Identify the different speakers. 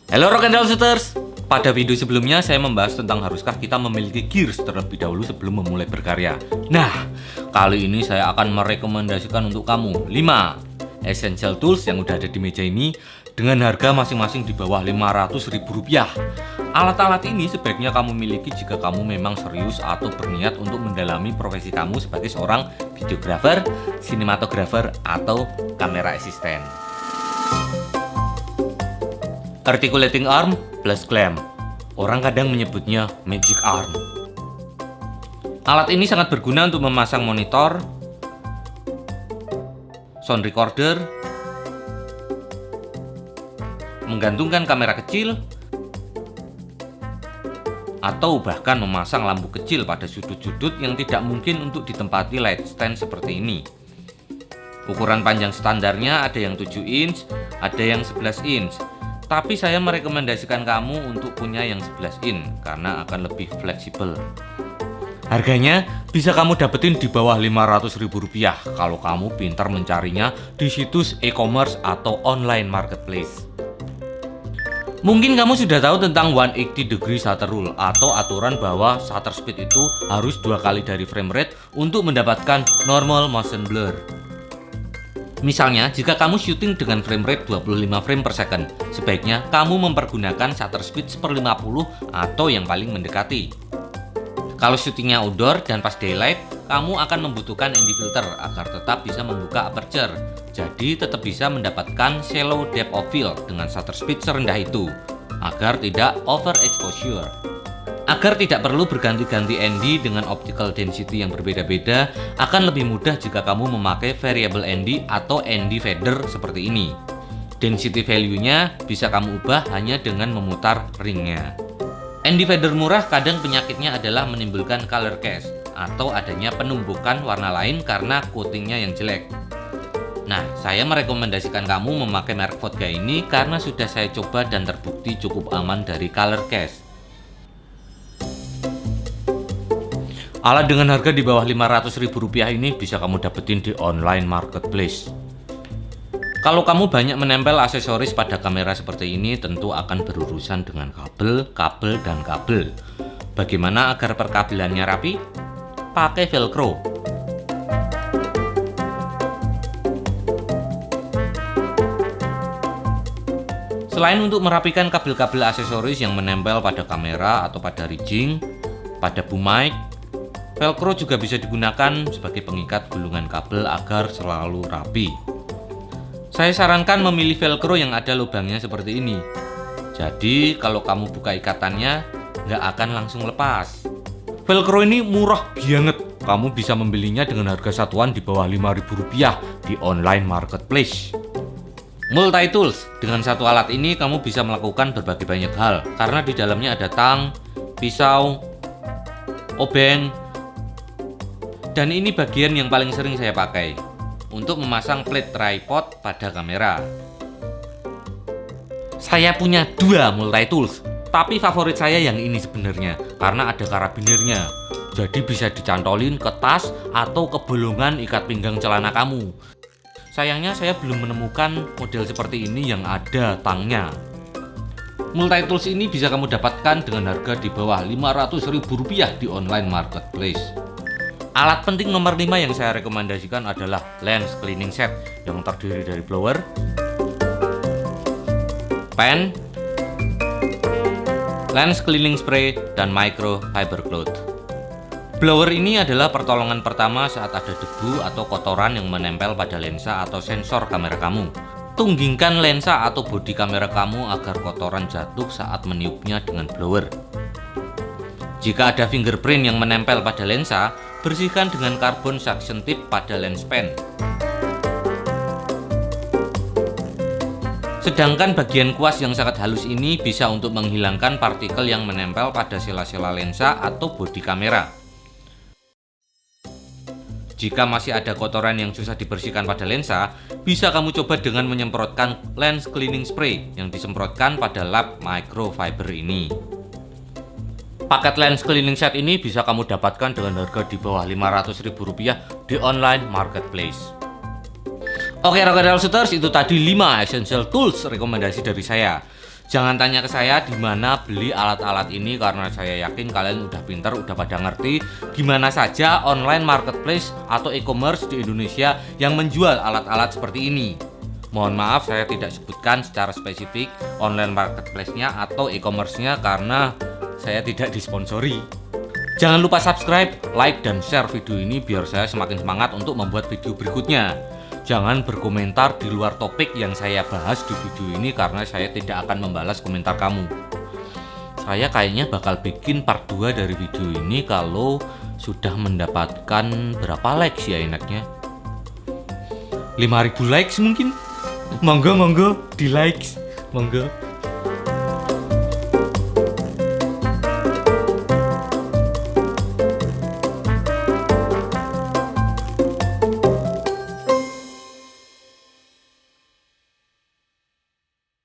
Speaker 1: Halo Rock and Roll Shooters. Pada video sebelumnya saya membahas tentang haruskah kita memiliki gears terlebih dahulu sebelum memulai berkarya. Nah, kali ini saya akan merekomendasikan untuk kamu 5 essential tools yang udah ada di meja ini dengan harga masing-masing di bawah Rp500.000. Alat-alat ini sebaiknya kamu miliki jika kamu memang serius atau berniat untuk mendalami profesi kamu sebagai seorang videographer, sinematografer, atau kamera asisten. Articulating arm plus clamp. Orang kadang menyebutnya magic arm. Alat ini sangat berguna untuk memasang monitor, sound recorder, menggantungkan kamera kecil, atau bahkan memasang lampu kecil pada sudut-sudut yang tidak mungkin untuk ditempati light stand seperti ini. Ukuran panjang standarnya ada yang 7 inch, ada yang 11 inch. Tapi saya merekomendasikan kamu untuk punya yang 11 in karena akan lebih fleksibel. Harganya bisa kamu dapetin di bawah Rp500.000 kalau kamu pintar mencarinya di situs e-commerce atau online marketplace. Mungkin kamu sudah tahu tentang 180 degree shutter rule atau aturan bahwa shutter speed itu harus 2 kali dari frame rate untuk mendapatkan normal motion blur. Misalnya, jika kamu syuting dengan frame rate 25 frame per second, sebaiknya kamu mempergunakan shutter speed 1/50 atau yang paling mendekati. Kalau syutingnya outdoor dan pas daylight, kamu akan membutuhkan ND filter agar tetap bisa membuka aperture. Jadi tetap bisa mendapatkan shallow depth of field dengan shutter speed serendah itu, agar tidak overexposure. Agar tidak perlu berganti-ganti ND dengan optical density yang berbeda-beda, akan lebih mudah jika kamu memakai variable ND atau ND fader seperti ini. Density value-nya bisa kamu ubah hanya dengan memutar ringnya. ND fader murah kadang penyakitnya adalah menimbulkan color cast atau adanya penumbukan warna lain karena coatingnya yang jelek. Nah, saya merekomendasikan kamu memakai merek Vodka ini karena sudah saya coba dan terbukti cukup aman dari color cast. Alat dengan harga di bawah Rp500.000 ini bisa kamu dapetin di online marketplace. Kalau kamu banyak menempel aksesoris pada kamera seperti ini, tentu akan berurusan dengan kabel, dan kabel. Bagaimana agar perkabelannya rapi? Pakai velcro. Selain untuk merapikan kabel-kabel aksesoris yang menempel pada kamera atau pada rigging, pada boom mic, velcro juga bisa digunakan sebagai pengikat gulungan kabel agar selalu rapi. Saya sarankan memilih velcro yang ada lubangnya seperti ini. Jadi kalau kamu buka ikatannya, nggak akan langsung lepas. Velcro ini murah banget. Kamu bisa membelinya dengan harga satuan di bawah Rp5.000 di online marketplace. Multi tools. Dengan satu alat ini kamu bisa melakukan berbagai banyak hal karena di dalamnya ada tang, pisau, obeng, dan ini bagian yang paling sering saya pakai untuk memasang plate tripod pada kamera. Saya punya 2 multi tools, tapi favorit saya yang ini sebenarnya karena ada karabinernya. Jadi bisa dicantolin ke tas atau ke bolongan ikat pinggang celana kamu. Sayangnya saya belum menemukan model seperti ini yang ada tangnya. Multi tools ini bisa kamu dapatkan dengan harga di bawah Rp500.000 di online marketplace. Alat penting nomor 5 yang saya rekomendasikan adalah lens cleaning set yang terdiri dari blower, pen, lens cleaning spray, dan microfiber cloth. Blower ini adalah pertolongan pertama saat ada debu atau kotoran yang menempel pada lensa atau sensor kamera kamu. Tunggingkan lensa atau bodi kamera kamu agar kotoran jatuh saat meniupnya dengan blower. Jika ada fingerprint yang menempel pada lensa, bersihkan dengan carbon suction tip pada lens pen. Sedangkan bagian kuas yang sangat halus ini bisa untuk menghilangkan partikel yang menempel pada sela-sela lensa atau bodi kamera. Jika masih ada kotoran yang susah dibersihkan pada lensa, bisa kamu coba dengan menyemprotkan lens cleaning spray yang disemprotkan pada lap microfiber ini. Paket lens cleaning set ini bisa kamu dapatkan dengan harga di bawah Rp500.000 di online marketplace. Oke Rock and Roll Shooters, itu tadi 5 essential tools rekomendasi dari saya. Jangan tanya ke saya di mana beli alat-alat ini karena saya yakin kalian udah pintar, udah pada ngerti gimana saja online marketplace atau e-commerce di Indonesia yang menjual alat-alat seperti ini. Mohon maaf saya tidak sebutkan secara spesifik online marketplace-nya atau e-commerce-nya karena saya tidak disponsori. Jangan lupa subscribe, like, dan share video ini biar saya semakin semangat untuk membuat video berikutnya. Jangan berkomentar di luar topik yang saya bahas di video ini karena saya tidak akan membalas komentar kamu. Saya kayaknya bakal bikin part 2 dari video ini kalau sudah mendapatkan berapa likes ya enaknya. 5.000 likes mungkin? Monggo di likes, monggo.